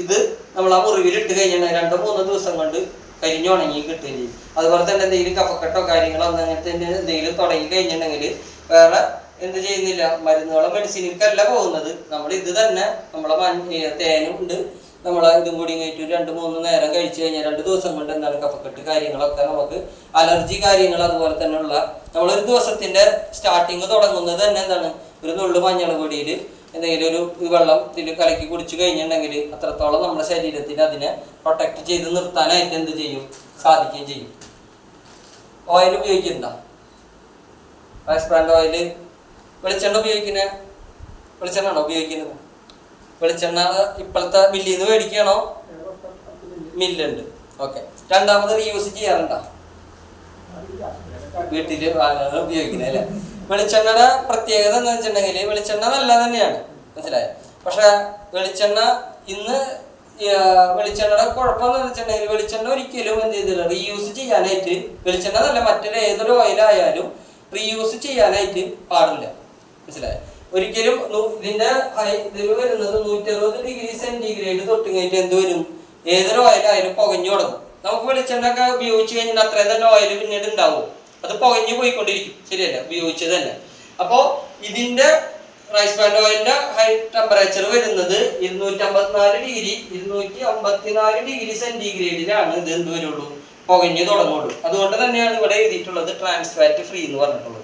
[SPEAKER 1] ഇത് നമ്മൾ ആ മുറിവിൽ ഇട്ട് കഴിഞ്ഞാൽ 2-3 ദിവസം കൊണ്ട് കരിഞ്ഞുണങ്ങി കിട്ടുകയും ചെയ്യും. അതുപോലെ തന്നെ എന്തെങ്കിലും കഫക്കെട്ടോ കാര്യങ്ങളോ അങ്ങനത്തെ എന്തെങ്കിലും തുടങ്ങി കഴിഞ്ഞിട്ടുണ്ടെങ്കിൽ വേറെ എന്ത് ചെയ്യുന്നില്ല, മരുന്നുകളോ മെഡിസിനിക്കല്ല പോകുന്നത്. നമ്മൾ ഇത് തന്നെ നമ്മളെ തേനും ഉണ്ട്, നമ്മളെ ഇതും കൂടി കഴിഞ്ഞിട്ട് 2-3 നേരം കഴിച്ചു കഴിഞ്ഞാൽ 2 ദിവസം കൊണ്ട് എന്താണ് കഫക്കെട്ട് കാര്യങ്ങളൊക്കെ നമുക്ക് അലർജി കാര്യങ്ങൾ അതുപോലെ തന്നെയുള്ള നമ്മളൊരു ദിവസത്തിന്റെ സ്റ്റാർട്ടിങ് തുടങ്ങുന്നത് തന്നെ എന്താണ്, ഒരു നുള്ളു മഞ്ഞൾ പൊടിയിൽ എന്തെങ്കിലും ഒരു വെള്ളം ഇതിൽ കലക്കി കുടിച്ചു കഴിഞ്ഞിട്ടുണ്ടെങ്കിൽ അത്രത്തോളം നമ്മുടെ ശരീരത്തിന് അതിനെ പ്രൊട്ടക്ട് ചെയ്ത് നിർത്താനായിട്ട് എന്ത് ചെയ്യും, സാധിക്കുകയും ചെയ്യും. ഓയിൽ ഉപയോഗിക്കുന്നുണ്ടോ? റൈസ് ബ്രാൻഡ് ഓയിൽ, വെളിച്ചെണ്ണ വെളിച്ചെണ്ണ ഉപയോഗിക്കുന്നത്? വെളിച്ചെണ്ണ ഇപ്പോഴത്തെ മില്ലിൽ നിന്ന് മേടിക്കണോ? മില്ലുണ്ട്. ഓക്കെ. രണ്ടാമത് റീയൂസ് ചെയ്യാറുണ്ടോ? വീട്ടില് ഉപയോഗിക്കുന്നത് അല്ലെ? വെളിച്ചെണ്ണയുടെ പ്രത്യേകത എന്താ വെച്ചിട്ടുണ്ടെങ്കിൽ, വെളിച്ചെണ്ണ നല്ല തന്നെയാണ്, മനസ്സിലായോ? പക്ഷെ വെളിച്ചെണ്ണയുടെ കുഴപ്പം എന്താ വെച്ചിട്ടുണ്ടെങ്കിൽ, വെളിച്ചെണ്ണ ഒരിക്കലും എന്ത് ചെയ്തില്ല, റീയൂസ് ചെയ്യാനായിട്ട്, വെളിച്ചെണ്ണ നല്ല മറ്റൊരു ഏതൊരു ഓയിലായാലും റീയൂസ് ചെയ്യാനായിട്ട് പാടില്ല, മനസ്സിലായോ? ഒരിക്കലും ഇതിന്റെ ഇതിൽ വരുന്നത് 160°C തൊട്ട് കഴിഞ്ഞിട്ട് എന്ത് വരും, ഏതൊരു ഓയിലായാലും പുകഞ്ഞു തുടങ്ങും. നമുക്ക് വെളിച്ചെണ്ണ ഒക്കെ ഉപയോഗിച്ച് കഴിഞ്ഞാൽ അത്രയും തന്നെ ഓയിൽ പിന്നീട് ഉണ്ടാവും, അത് പുകഞ്ഞു പോയിക്കൊണ്ടിരിക്കും, ശരിയല്ല? ഉപയോഗിച്ചത് തന്നെ. അപ്പോ ഇതിന്റെ റൈസ് ബ്രാൻഡ് ഓയിലിന്റെ ഹൈ ടെമ്പറേച്ചർ വരുന്നത് 254°C ഇത് എന്ത് വരുള്ളൂ, പുകഞ്ഞു തുടങ്ങുള്ളൂ. അതുകൊണ്ട് തന്നെയാണ് ഇവിടെ എഴുതിയിട്ടുള്ളത് ട്രാൻസ് ഫാറ്റ് ഫ്രീ എന്ന് പറഞ്ഞിട്ടുള്ളത്.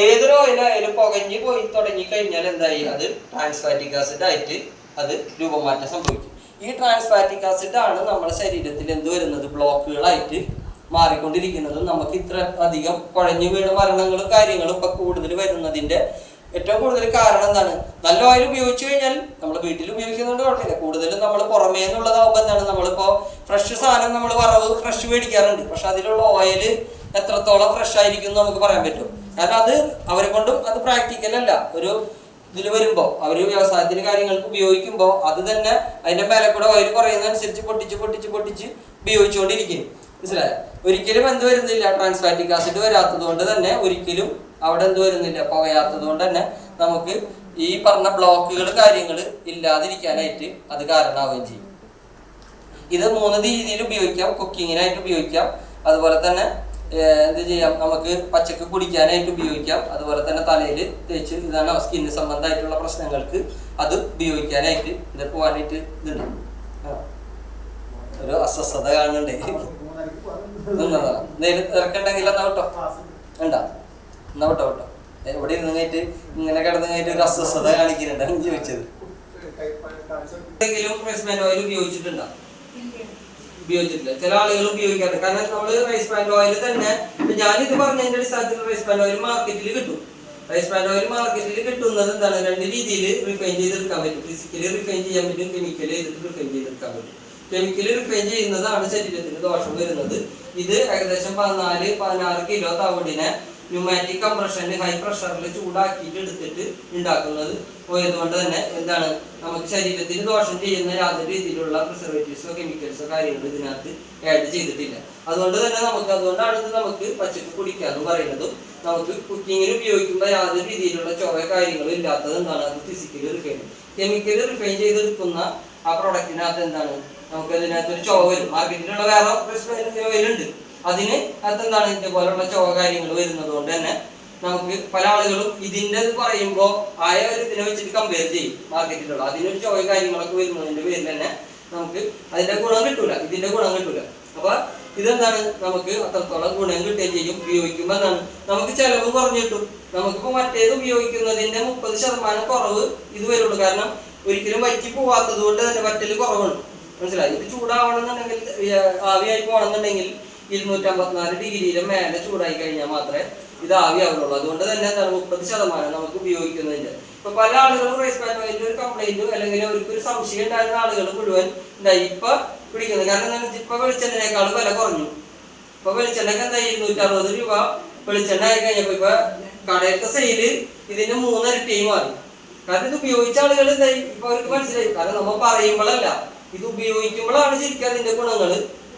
[SPEAKER 1] ഏതൊരു ഓയിലായാലും പുകഞ്ഞു പോയി തുടങ്ങി കഴിഞ്ഞാൽ എന്തായി, അത് ട്രാൻസ് ഫാറ്റിക് ആസിഡ് ആയിട്ട് അത് രൂപമാറ്റം സംഭവിക്കും. ഈ ട്രാൻസ് ഫാറ്റിക് ആസിഡ് ആണ് നമ്മുടെ ശരീരത്തിൽ എന്ത് വരുന്നത്, ബ്ലോക്കുകളായിട്ട് മാറിക്കൊണ്ടിരിക്കുന്നത്. നമുക്ക് ഇത്ര അധികം കുഴഞ്ഞു വീണ മരണങ്ങളും കാര്യങ്ങളും ഇപ്പൊ കൂടുതൽ വരുന്നതിന്റെ ഏറ്റവും കൂടുതൽ കാരണം എന്താണ്? നല്ല ഓയിൽ ഉപയോഗിച്ചു കഴിഞ്ഞാൽ നമ്മൾ വീട്ടിൽ ഉപയോഗിക്കുന്നതുകൊണ്ട് കുഴപ്പമില്ല. കൂടുതലും നമ്മൾ പുറമേ നിന്നുള്ളതാവുമ്പോൾ എന്താണ്, നമ്മളിപ്പോൾ ഫ്രഷ് സാധനം നമ്മൾ വറവ് ഫ്രഷ് മേടിക്കാറുണ്ട്. പക്ഷെ അതിലുള്ള ഓയിൽ എത്രത്തോളം ഫ്രഷ് ആയിരിക്കും എന്ന് നമുക്ക് പറയാൻ പറ്റും. കാരണം അത് അവരെ കൊണ്ടും അത് പ്രാക്ടിക്കൽ അല്ല. ഒരു ഇതിൽ വരുമ്പോൾ അവർ വ്യവസായത്തിന് കാര്യങ്ങൾക്ക് ഉപയോഗിക്കുമ്പോൾ അത് തന്നെ അതിന്റെ മേലെ കൂടെ ഓയിൽ കുറയുന്നതനുസരിച്ച് പൊട്ടിച്ച് പൊട്ടിച്ച് പൊട്ടിച്ച് ഉപയോഗിച്ചുകൊണ്ടിരിക്കും. മനസ്സിലായോ? ഒരിക്കലും എന്ത് വരുന്നില്ല, ട്രാൻസ്ഫാറ്റിക് ആസിഡ് വരാത്തത് കൊണ്ട് തന്നെ ഒരിക്കലും അവിടെ എന്ത് വരുന്നില്ല, പുകയാത്തത് കൊണ്ട് തന്നെ നമുക്ക് ഈ പറഞ്ഞ ബ്ലോക്കുകൾ കാര്യങ്ങൾ ഇല്ലാതിരിക്കാനായിട്ട് അത് കാരണമാവുകയും ചെയ്യും. ഇത് 3 രീതിയിൽ ഉപയോഗിക്കാം. കുക്കിങ്ങിനായിട്ട് ഉപയോഗിക്കാം, അതുപോലെ തന്നെ എന്ത് ചെയ്യാം, നമുക്ക് പച്ചക്ക് കുടിക്കാനായിട്ട് ഉപയോഗിക്കാം, അതുപോലെ തന്നെ തലയിൽ തേച്ച് ഇതാണ് സ്കിന്ന് സംബന്ധമായിട്ടുള്ള പ്രശ്നങ്ങൾക്ക് അത് ഉപയോഗിക്കാനായിട്ട് ഇത് പോകാനായിട്ട് ഇതുണ്ട്. ഒരു അസ്വസ്ഥത കാണുന്നുണ്ട്. ഇറക്കണ്ടെങ്കിൽ എന്നാ കേട്ടോ ഉണ്ടാ എന്നാ കേട്ടോ കേട്ടോ എവിടെ ഇരുന്ന് കഴിഞ്ഞിട്ട് ഇങ്ങനെ കിടന്നു കഴിഞ്ഞിട്ട് ഒരു അസ്വസ്ഥത കാണിക്കുന്നുണ്ട് എന്ന് ചോദിച്ചത്. എന്തെങ്കിലും റൈസ് ബ്രാൻഡ് ഓയിൽ ഉപയോഗിച്ചിട്ടുണ്ടോ? ഉപയോഗിച്ചിട്ടില്ല. ചില ആളുകൾ ഉപയോഗിക്കാറുണ്ട്. കാരണം നമ്മള് റൈസ് ബ്രാൻഡ് ഓയിൽ തന്നെ ഞാനിത് പറഞ്ഞതിന്റെ അടിസ്ഥാനത്തിൽ റൈസ് ബ്രാൻഡ് ഓയിൽ മാർക്കറ്റിൽ കിട്ടും. റൈസ് ബ്രാൻഡ് ഓയിൽ മാർക്കറ്റിൽ കിട്ടുന്നത് എന്താണ്, 2 രീതിയിൽ റിഫൈൻ ചെയ്തെടുക്കാൻ പറ്റും. ഫിസിക്കലി റിഫൈൻ ചെയ്യാൻ പറ്റും, കെമിക്കലി റിഫൈൻ ചെയ്തെടുക്കാൻ പറ്റും. കെമിക്കലി റിഫൈൻ ചെയ്യുന്നതാണ് ശരീരത്തിന് ദോഷം വരുന്നത്. ഇത് ഏകദേശം 14-16 കിലോ തവിടിനെ ന്യൂമാറ്റിക് കംപ്രഷനിൽ ഹൈ പ്രഷറിൽ ചൂടാക്കിയിട്ട് എടുത്തിട്ട് ഉണ്ടാക്കുന്നത് പോയതുകൊണ്ട് തന്നെ എന്താണ്, നമുക്ക് ശരീരത്തിന് ദോഷം ചെയ്യുന്ന യാതൊരു രീതിയിലുള്ള പ്രിസർവേറ്റീവ്സോ കെമിക്കൽസോ കാര്യങ്ങളോ ഇതിനകത്ത് ആഡ് ചെയ്തിട്ടില്ല. അതുകൊണ്ടാണ് ഇത് നമുക്ക് പച്ചക്ക് കുടിക്കാന്ന് പറയുന്നതും. നമുക്ക് കുക്കിങ്ങിന് ഉപയോഗിക്കുമ്പോൾ യാതൊരു രീതിയിലുള്ള ചൊവ്വ കാര്യങ്ങളും ഇല്ലാത്തത് എന്താണ്, അത് ഫിസിക്കലി റിഫൈൻ. കെമിക്കലി റിഫൈൻ ചെയ്തെടുക്കുന്ന ആ പ്രൊഡക്റ്റിനകത്ത് എന്താണ്, നമുക്ക് അതിനകത്ത് ഒരു ചൊവ്വ വരും. മാർക്കറ്റിലുള്ള വേറെ ഓയിലുണ്ട്, അതിന് അതെന്താണ് ഇതേപോലുള്ള ചൊവ്വ കാര്യങ്ങൾ വരുന്നത് കൊണ്ട് തന്നെ നമുക്ക് പല ആളുകളും ഇതിൻ്റെ പറയുമ്പോൾ ആയ ഒരു ഇതിനെ വെച്ചിട്ട് കമ്പയർ ചെയ്യും. മാർക്കറ്റിലുള്ള അതിനൊരു ചൊവ്വ കാര്യങ്ങളൊക്കെ വരുന്നതിന്റെ പേരിൽ തന്നെ നമുക്ക് അതിന്റെ ഗുണം കിട്ടൂല, ഇതിന്റെ ഗുണം കിട്ടൂല. അപ്പൊ ഇതെന്താണ്, നമുക്ക് അത്രത്തോളം ഗുണം കിട്ടുകയും ചെയ്യും. ഉപയോഗിക്കുമ്പോൾ എന്താണ്, നമുക്ക് ചെലവ് കുറഞ്ഞു കിട്ടും. നമുക്കിപ്പോ മറ്റേത് ഉപയോഗിക്കുന്നതിന്റെ 30% കുറവ് ഇത് വരുള്ളൂ. കാരണം ഒരിക്കലും വറ്റി പോവാത്തത് കൊണ്ട് തന്നെ വറ്റല് കുറവുണ്ട്. മനസ്സിലായി? ഇത് ചൂടാവണമെന്നുണ്ടെങ്കിൽ, ആവിയായി പോകണമെന്നുണ്ടെങ്കിൽ 254 ഡിഗ്രിയിലെ മേലെ ചൂടായി കഴിഞ്ഞാൽ മാത്രമേ ഇത് ആവിയാവുള്ളൂ. അതുകൊണ്ട് തന്നെ എന്താണ് 30% നമുക്ക് ഉപയോഗിക്കുന്നതിന്റെ. ഇപ്പൊ പല ആളുകളും റൈസ് ബ്രാൻഡ് ഓയിലിന്റെ ഒരു കംപ്ലൈന്റ് അല്ലെങ്കിൽ അവർക്ക് ഒരു സംശയം ഉണ്ടായിരുന്ന ആളുകൾ മുഴുവൻ എന്തായി ഇപ്പൊ പിടിക്കുന്നത്. കാരണം എന്താണെന്ന് ഇപ്പൊ വെളിച്ചെണ്ണേക്കാൾ വില കുറഞ്ഞു. ഇപ്പൊ വെളിച്ചെണ്ണക്ക് എന്താ 260 രൂപ വെളിച്ചെണ്ണ ആയി കഴിഞ്ഞപ്പോ ഇപ്പൊ കടയിലത്തെ സെയില് ഇതിന്റെ 3 ഇരട്ടിയായി മാറി. കാരണം ഇത് ഉപയോഗിച്ച ആളുകൾ എന്തായി ഇപ്പൊ അവർക്ക് മനസ്സിലായി. കാരണം നമ്മൾ പറയുമ്പോഴല്ല, ഇത് ഉപയോഗിക്കുമ്പോഴാണ് ശരിക്കും അതിന്റെ ഗുണങ്ങൾ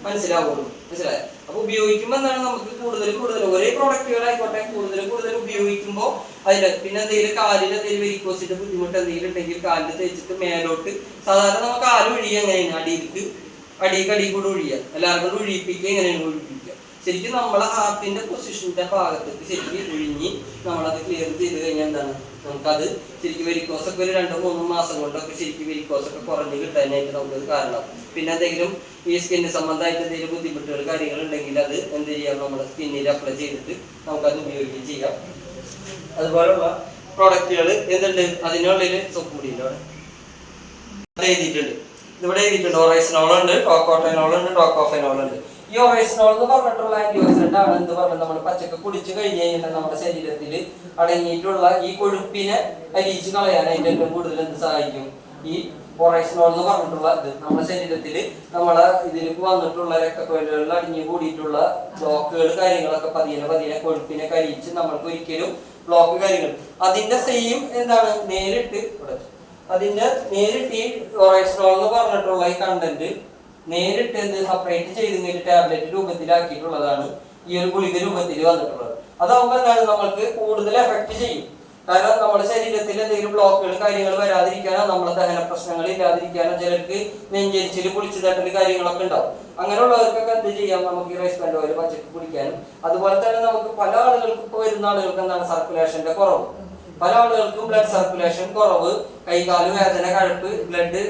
[SPEAKER 1] മനസ്സിലാവുള്ളൂ. മനസ്സിലായോ? അപ്പൊ ഉപയോഗിക്കുമ്പോൾ എന്താണ്, നമുക്ക് കൂടുതൽ ഒരേ പ്രോഡക്റ്റുകളായിക്കോട്ടെ കൂടുതൽ ഉപയോഗിക്കുമ്പോൾ അതിന്റെ പിന്നെ എന്തെങ്കിലും കാലിന് എന്തെങ്കിലും വെരിക്കോസിന്റെ ബുദ്ധിമുട്ട് എന്തെങ്കിലും ഉണ്ടെങ്കിൽ കാലിന് തേച്ചിട്ട് മേലോട്ട് സാധാരണ നമുക്ക് കാല് ഒഴിയുക എങ്ങനെയാണ്, അടിയിൽ കൂടെ ഒഴിയുക, എല്ലാവരും കൂടെ ഒഴിയിപ്പിക്കുക. എങ്ങനെയാണ് ഒഴിപ്പിക്കുക? ശരിക്കും നമ്മളെ ഹാർട്ടിന്റെ പൊസിഷന്റെ ഭാഗത്തേക്ക് ശരിക്കും ഒഴിഞ്ഞ് നമ്മളത് ക്ലിയർ ചെയ്ത് കഴിഞ്ഞാൽ എന്താണ്, നമുക്കത് ശരിക്കും വെരിക്കോസൊക്കെ ഒരു 2-3 മാസം കൊണ്ടൊക്കെ ശരിക്കും വെരിക്കോസൊക്കെ കുറഞ്ഞ് കിട്ടാനായിട്ട് നമുക്കത് കാരണം. പിന്നെ എന്തെങ്കിലും ഈ സ്കിന്ന് സംബന്ധമായിട്ട് എന്തെങ്കിലും ബുദ്ധിമുട്ടുകൾ കാര്യങ്ങൾ ഉണ്ടെങ്കിൽ അത് എന്ത് ചെയ്യാം, നമ്മുടെ സ്കിന്നിൽ അപ്ലൈ ചെയ്തിട്ട് നമുക്കത് ഉപയോഗിക്കുകയും ചെയ്യാം. അതുപോലുള്ള പ്രോഡക്റ്റുകൾ എന്തുണ്ട്, അതിനുള്ളിൽ സോപ്പ് പൊടിയുണ്ട്, അവിടെ എഴുതിയിട്ടുണ്ട്. ഇവിടെ എഴുതിയിട്ടുണ്ട് ഓറൈസിനോൾ ഉണ്ട്, ടോക്കോഫെനോൾ ഉണ്ട്, ടോക്കോഫെനോൾ ഉണ്ട്. ഈ ഓറൈസിനോൾ എന്ന് പറഞ്ഞിട്ടുള്ള ആന്റിഓക്സിഡന്റ് ആണ് എന്ത് പറഞ്ഞത്, നമ്മൾ പച്ചക്ക് കുടിച്ചു കഴിഞ്ഞ് കഴിഞ്ഞാൽ നമ്മുടെ ശരീരത്തിൽ അടങ്ങിയിട്ടുള്ള ഈ കൊഴുപ്പിനെ അലിയിച്ച് കളയാനായിട്ട് ഏറ്റവും കൂടുതൽ എന്ത് സഹായിക്കും, ഈ ഓറൈസിനോൾ എന്ന് പറഞ്ഞിട്ടുള്ള ഇത് നമ്മുടെ ശരീരത്തിൽ നമ്മളെ ഇതിലേക്ക് വന്നിട്ടുള്ള രക്തക്കൊഴലുകളിൽ അടിഞ്ഞു കൂടിയിട്ടുള്ള ബ്ലോക്കുകൾ കാര്യങ്ങളൊക്കെ പതിയെ കൊഴുപ്പിനെ കരിയിച്ച് നമ്മൾക്ക് ഒരിക്കലും ബ്ലോക്ക് കാര്യങ്ങൾ അതിന്റെ സെയിം എന്താണ് നേരിട്ട് ഈ ഓറൈസിനോൾ എന്ന് പറഞ്ഞിട്ടുള്ള ഈ കണ്ടന്റ് നേരിട്ട് എന്ത് സെപ്പറേറ്റ് ചെയ്ത് കഴിഞ്ഞിട്ട് ടാബ്ലറ്റ് രൂപത്തിലാക്കിയിട്ടുള്ളതാണ് ഈ ഒരു ഗുളിക രൂപത്തിൽ വന്നിട്ടുള്ളത്. അതാവുമ്പോൾ എന്താണ്, നമ്മൾക്ക് കൂടുതൽ എഫക്ട് ചെയ്യും. കാരണം നമ്മുടെ ശരീരത്തിൽ എന്തെങ്കിലും ബ്ലോക്കുകൾ കാര്യങ്ങൾ വരാതിരിക്കാനോ നമ്മളെ ദഹന പ്രശ്നങ്ങൾ ഇല്ലാതിരിക്കാനോ ചിലർക്ക് നെഞ്ചരിച്ചിൽ പൊളിച്ചു തട്ടൽ കാര്യങ്ങളൊക്കെ ഉണ്ടാവും. അങ്ങനെയുള്ളവർക്കൊക്കെ എന്ത് ചെയ്യാം, നമുക്ക് ഈ റൈസ് ബ്രാൻഡ് ഓയിൽ പച്ചക്ക് കുടിക്കാനും. അതുപോലെ തന്നെ നമുക്ക് പല ആളുകൾക്ക് ഇപ്പോൾ വരുന്ന ആളുകൾക്ക് എന്താണ് സർക്കുലേഷന്റെ കുറവ്, പല ആളുകൾക്കും ബ്ലഡ് സർക്കുലേഷൻ കുറവ്, കൈകാല് വേദന, കഴപ്പ്, ബ്ലഡ്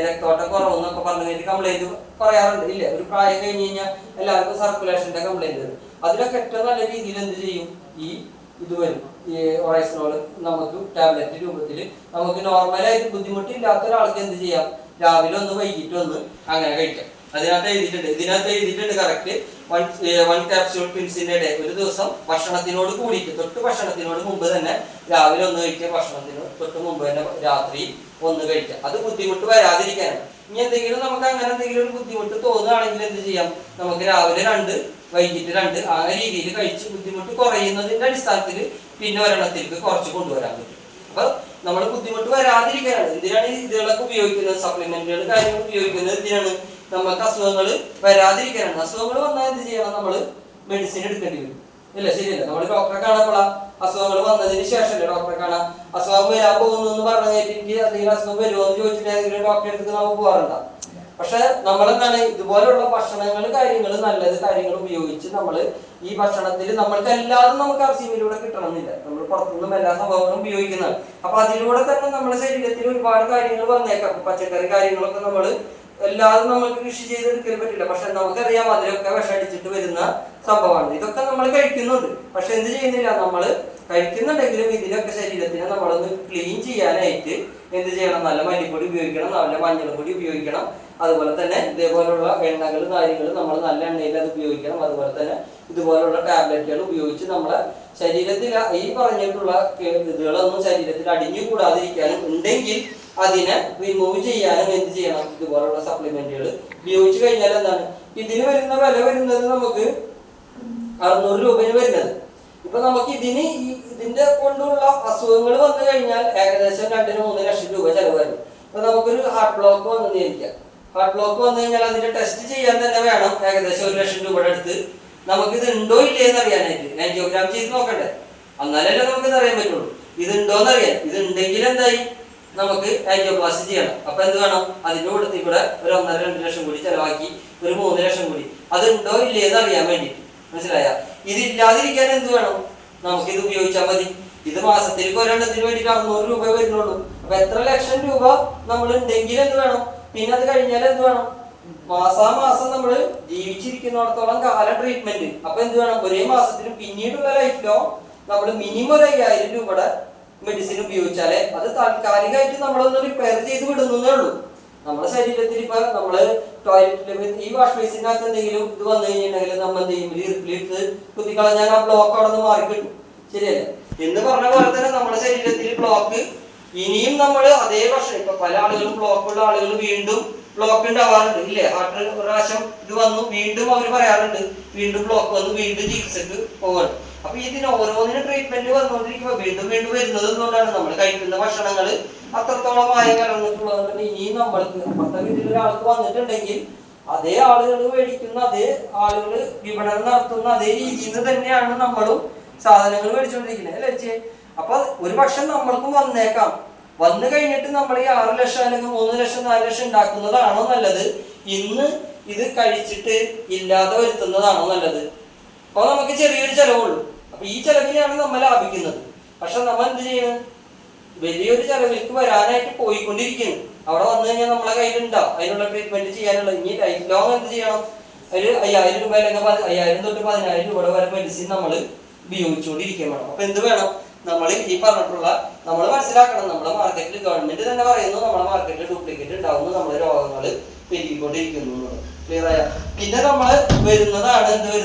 [SPEAKER 1] രക്തോട്ടം കുറവ് എന്നൊക്കെ പറഞ്ഞു കംപ്ലൈന്റ് പറയാറുണ്ട്. ഇല്ല, ഒരു പ്രായം കഴിഞ്ഞ് കഴിഞ്ഞാൽ എല്ലാവർക്കും സർക്കുലേഷന്റെ കംപ്ലൈന്റ് വരും. അതിലൊക്കെ ഏറ്റവും നല്ല രീതിയിൽ എന്ത് ചെയ്യും, ഈ ഇത് വരും, ഈ ഓറൈസിനോൾ നമുക്ക് ടാബ്ലറ്റ് രൂപത്തിൽ നമുക്ക് നോർമലായിട്ട് ബുദ്ധിമുട്ടില്ലാത്ത ഒരാൾക്ക് എന്ത് ചെയ്യാം, രാവിലെ ഒന്ന് വൈകിട്ട് ഒന്ന് അങ്ങനെ കഴിക്കാം. ഇതിനകത്ത് എഴുതിയിട്ടുണ്ട് കറക്റ്റ്. 1 capsule പിൽസിന്റെ ഡേ, ഒരു ദിവസം ഭക്ഷണത്തിനോട് കൂടിയിട്ട് ഭക്ഷണത്തിനോട് മുമ്പ് തന്നെ രാവിലെ ഒന്ന് കഴിക്കുക, ഭക്ഷണത്തിന് തൊട്ട് മുമ്പ് തന്നെ രാത്രി ഒന്ന് കഴിക്കുക. അത് ബുദ്ധിമുട്ട് വരാതിരിക്കാനാണ്. ഇനി എന്തെങ്കിലും നമുക്ക് അങ്ങനെ എന്തെങ്കിലും ഒരു ബുദ്ധിമുട്ട് തോന്നുകയാണെങ്കിൽ എന്ത് ചെയ്യാം, നമുക്ക് രാവിലെ 2 വൈകിട്ട് 2 ആ രീതിയിൽ കഴിച്ച് ബുദ്ധിമുട്ട് കുറയുന്നതിന്റെ അടിസ്ഥാനത്തിൽ പിന്നെ ഒരെണ്ണത്തിലേക്ക് കുറച്ച് കൊണ്ടുവരാൻ പറ്റും. അപ്പൊ നമ്മൾ ബുദ്ധിമുട്ട് വരാതിരിക്കാനാണ്. എന്തിനാണ് ഇതുകളൊക്കെ ഉപയോഗിക്കുന്നത്, സപ്ലിമെന്റുകൾ കാര്യങ്ങൾ ഉപയോഗിക്കുന്നത് എന്തിനാണ്, നമുക്ക് അസുഖങ്ങൾ വരാതിരിക്കാനാണ്. അസുഖങ്ങൾ വന്നാൽ എന്ത് ചെയ്യണം, നമ്മൾ മെഡിസിൻ എടുക്കേണ്ടി വരും, ഇല്ല ശരിയല്ല. നമ്മൾ ഡോക്ടറെ കാണാൻ അസുഖങ്ങൾ വന്നതിന് ശേഷമല്ലേ ഡോക്ടറെ കാണാം. അസുഖം വരാൻ പോകുന്നു എന്ന് പറഞ്ഞു എനിക്ക് എന്തെങ്കിലും അസുഖം വരുമോ എന്ന് ചോദിച്ചിട്ട് ഏതെങ്കിലും ഡോക്ടറെ അടുത്ത് നമുക്ക് പോകാറുണ്ടോ? പക്ഷെ നമ്മളെന്താണ് ഇതുപോലുള്ള ഭക്ഷണങ്ങൾ കാര്യങ്ങൾ നല്ലത് കാര്യങ്ങൾ ഉപയോഗിച്ച് നമ്മൾ ഈ ഭക്ഷണത്തിൽ നമ്മൾക്ക് എല്ലാതും നമുക്ക് RCMയിലൂടെ കിട്ടണമെന്നില്ല. നമ്മൾ പുറത്തുനിന്നും എല്ലാ സംഭവങ്ങളും ഉപയോഗിക്കുന്നതാണ്. അപ്പൊ അതിലൂടെ തന്നെ നമ്മുടെ ശരീരത്തിൽ ഒരുപാട് കാര്യങ്ങൾ വന്നേക്കാം. പച്ചക്കറി കാര്യങ്ങളൊക്കെ നമ്മൾ എല്ലാതും നമുക്ക് കൃഷി ചെയ്തെടുക്കാൻ പറ്റില്ല. പക്ഷെ നമുക്കറിയാം അതിലൊക്കെ വിഷടിച്ചിട്ട് വരുന്ന സംഭവമാണ്. ഇതൊക്കെ നമ്മൾ കഴിക്കുന്നുണ്ട്. പക്ഷെ എന്ത് ചെയ്യുന്നില്ല, നമ്മൾ കഴിക്കുന്നുണ്ടെങ്കിലും ഇതിലൊക്കെ ശരീരത്തിനെ നമ്മളൊന്ന് ക്ലീൻ ചെയ്യാനായിട്ട് എന്ത് ചെയ്യണം, നല്ല മല്ലിപ്പൊടി ഉപയോഗിക്കണം, നല്ല മഞ്ഞൾപ്പൊടി ഉപയോഗിക്കണം. അതുപോലെ തന്നെ ഇതേപോലുള്ള എണ്ണകൾ കാര്യങ്ങൾ നമ്മൾ നല്ല എണ്ണയിൽ അത് ഉപയോഗിക്കണം. അതുപോലെ തന്നെ ഇതുപോലുള്ള ടാബ്ലറ്റുകൾ ഉപയോഗിച്ച് നമ്മളെ ശരീരത്തിൽ ഈ പറഞ്ഞിട്ടുള്ള ഇതുകളൊന്നും ശരീരത്തിൽ അടിഞ്ഞുകൂടാതിരിക്കാനും ഉണ്ടെങ്കിൽ അതിനെ റിമൂവ് ചെയ്യാനും എന്ത് ചെയ്യണം, ഇതുപോലുള്ള സപ്ലിമെന്റുകൾ ഉപയോഗിച്ച് കഴിഞ്ഞാൽ എന്താണ് ഇതിന് വരുന്ന വില വരുന്നത് നമുക്ക് 600 രൂപന് വരുന്നത്. ഇപ്പൊ നമുക്ക് ഇതിന്റെ കൊണ്ടുള്ള അസുഖങ്ങൾ വന്നു കഴിഞ്ഞാൽ ഏകദേശം 2-3 ലക്ഷം രൂപ ചെലവ് വരും. ഇപ്പൊ നമുക്കൊരു ഹാർട്ട് ബ്ലോക്ക് വന്നിരിക്കാം. ഹാർട്ട് ബ്ലോക്ക് വന്നു കഴിഞ്ഞാൽ അതിന്റെ ടെസ്റ്റ് ചെയ്യാൻ തന്നെ വേണം ഏകദേശം 1 ലക്ഷം രൂപയുടെ അടുത്ത്. നമുക്ക് ഇത് ഉണ്ടോ ഇല്ലേ എന്ന് അറിയാനായിട്ട് ആൻജിയോഗ്രാം ചെയ്ത് നോക്കണ്ടേ, എന്നാലല്ലേ നമുക്ക് ഇത് അറിയാൻ പറ്റുള്ളൂ. ഇതുണ്ടോന്ന് അറിയാൻ. ഇത് ഉണ്ടെങ്കിൽ എന്തായി, നമുക്ക് ആൻജിയോപ്ലാസ്റ്റി ചെയ്യണം. അപ്പൊ എന്ത് വേണം, അതിന്റെ കൂട്ടത്തിൽ കൂടെ ഒരു 1.5-2 ലക്ഷം കൂടി ചെലവാക്കി ഒരു 3 ലക്ഷം കൂടി അതുണ്ടോ ഇല്ലേ എന്ന് അറിയാൻ വേണ്ടി. മനസ്സിലായ? ഇതില്ലാതിരിക്കാൻ എന്ത് വേണം, നമുക്കിത് ഉപയോഗിച്ചാൽ മതി. ഇത് മാസത്തിലേക്ക് ഒരെണ്ണത്തിന് വേണ്ടിയിട്ട് 600 രൂപ വരുന്നുള്ളൂ. അപ്പൊ എത്ര ലക്ഷം രൂപ നമ്മൾ ഉണ്ടെങ്കിൽ എന്ത് വേണം, പിന്നെ അത് കഴിഞ്ഞാൽ എന്ത് വേണം, മാസാമാസം നമ്മൾ ജീവിച്ചിരിക്കുന്നിടത്തോളം കാലം ട്രീറ്റ്മെന്റ്. അപ്പൊ എന്ത് വേണം, ഒരേ മാസത്തിന് പിന്നീടുള്ള ലൈഫിലോ നമ്മൾ മിനിമം 5000 രൂപയുടെ മെഡിസിൻ ഉപയോഗിച്ചാലേ അത് താൽക്കാലികമായിട്ട് നമ്മളൊന്ന് റിപ്പയർ ചെയ്ത് വിടുന്നേ ഉള്ളൂ. നമ്മുടെ ശരീരത്തിൽ ഇപ്പൊ നമ്മള് ടോയ്ലറ്റിൽ ഈ വാഷ് ബേസിനകത്ത് എന്തെങ്കിലും ഇത് വന്നു കഴിഞ്ഞിട്ടുണ്ടെങ്കിൽ നമ്മൾ എന്ത് ചെയ്യും, ഇറിപ്പിലിട്ട് കുത്തിക്കളഞ്ഞാൽ ആ ബ്ലോക്ക് അവിടെ നിന്ന് മാറിക്കിട്ടും. ശരിയല്ലേ? എന്ന് പറഞ്ഞ പോലെ തന്നെ നമ്മുടെ ശരീരത്തിൽ ബ്ലോക്ക് ഇനിയും നമ്മൾ അതേ ഭക്ഷണം, ഇപ്പൊ പല ആളുകളും ബ്ലോക്കുള്ള ആളുകൾ വീണ്ടും ബ്ലോക്ക് ഉണ്ടാവാറുണ്ട് ഇല്ലേ. ഹാർട്ട് ഒരു പ്രാവശ്യം ഇത് വന്നു വീണ്ടും അവർ പറയാറുണ്ട്, വീണ്ടും ബ്ലോക്ക് വന്നു വീണ്ടും ചികിത്സക്ക് പോവാണ്. അപ്പൊ ഇതിന് ഓരോന്നിനും ട്രീറ്റ്മെന്റ് വന്നുകൊണ്ടിരിക്കുമ്പോ വീണ്ടും വീണ്ടും വരുന്നത് എന്തുകൊണ്ടാണ്, നമ്മൾ കഴിക്കുന്ന ഭക്ഷണങ്ങൾ അത്രത്തോളം മായം കലർന്നിട്ടുള്ളത്. ഇനിയും നമ്മൾക്ക് അപ്പുറത്തെ വീട്ടിൽ ഒരാൾക്ക് വന്നിട്ടുണ്ടെങ്കിൽ അതേ ആളുകൾ മേടിക്കുന്ന അതേ ആളുകൾ വിപണനം നടത്തുന്ന അതേ രീതിയിൽ നിന്ന് തന്നെയാണ് നമ്മളും സാധനങ്ങൾ മേടിച്ചുകൊണ്ടിരിക്കുന്നത് അല്ലേ. അപ്പൊ ഒരു പക്ഷെ നമ്മൾക്കും വന്നേക്കാം. വന്നു കഴിഞ്ഞിട്ട് നമ്മൾ ഈ 6 ലക്ഷം അല്ലെങ്കിൽ 3 ലക്ഷം 4 ലക്ഷം ഉണ്ടാക്കുന്നതാണോ നല്ലത്, ഇന്ന് ഇത് കഴിച്ചിട്ട് ഇല്ലാതെ വരുത്തുന്നതാണോ നല്ലത്? അപ്പൊ നമുക്ക് ചെറിയൊരു ചെലവുള്ളൂ. അപ്പൊ ഈ ചെലവിനെയാണ് നമ്മൾ ലാഭിക്കുന്നത്. പക്ഷെ നമ്മൾ എന്ത് ചെയ്യുന്നത്, വലിയൊരു ചെലവിലേക്ക് വരാനായിട്ട് പോയിക്കൊണ്ടിരിക്കുന്നു. അവിടെ വന്നു കഴിഞ്ഞാൽ നമ്മളെ കയ്യിലുണ്ടാവും അതിനുള്ള ട്രീറ്റ്മെന്റ് ചെയ്യാനുള്ള. ഇനി ലൈഫ് ലോങ് എന്ത് ചെയ്യണം, ഒരു 5000 രൂപ അല്ലെങ്കിൽ 5000 തൊട്ട് 10000 രൂപയുടെ വരെ മെഡിസിൻ നമ്മൾ ഉപയോഗിച്ചുകൊണ്ടിരിക്കാൻ വേണം. അപ്പൊ എന്ത് വേണം, നമ്മൾ ഈ പറഞ്ഞിട്ടുള്ള നമ്മൾ മനസ്സിലാക്കണം, നമ്മളെ മാർക്കറ്റിൽ ഗവൺമെന്റ് തന്നെ പറയുന്നു നമ്മളെ മാർക്കറ്റിൽ ഡ്യൂപ്ലിക്കേറ്റ് ഉണ്ടാവുന്നു, നമ്മുടെ രോഗങ്ങൾ പെരുകിക്കൊണ്ടിരിക്കുന്നു. ക്ലിയർ ആയ പിന്നെ നമ്മൾ വരുന്നതാണ് എന്ത് വരുന്നത്,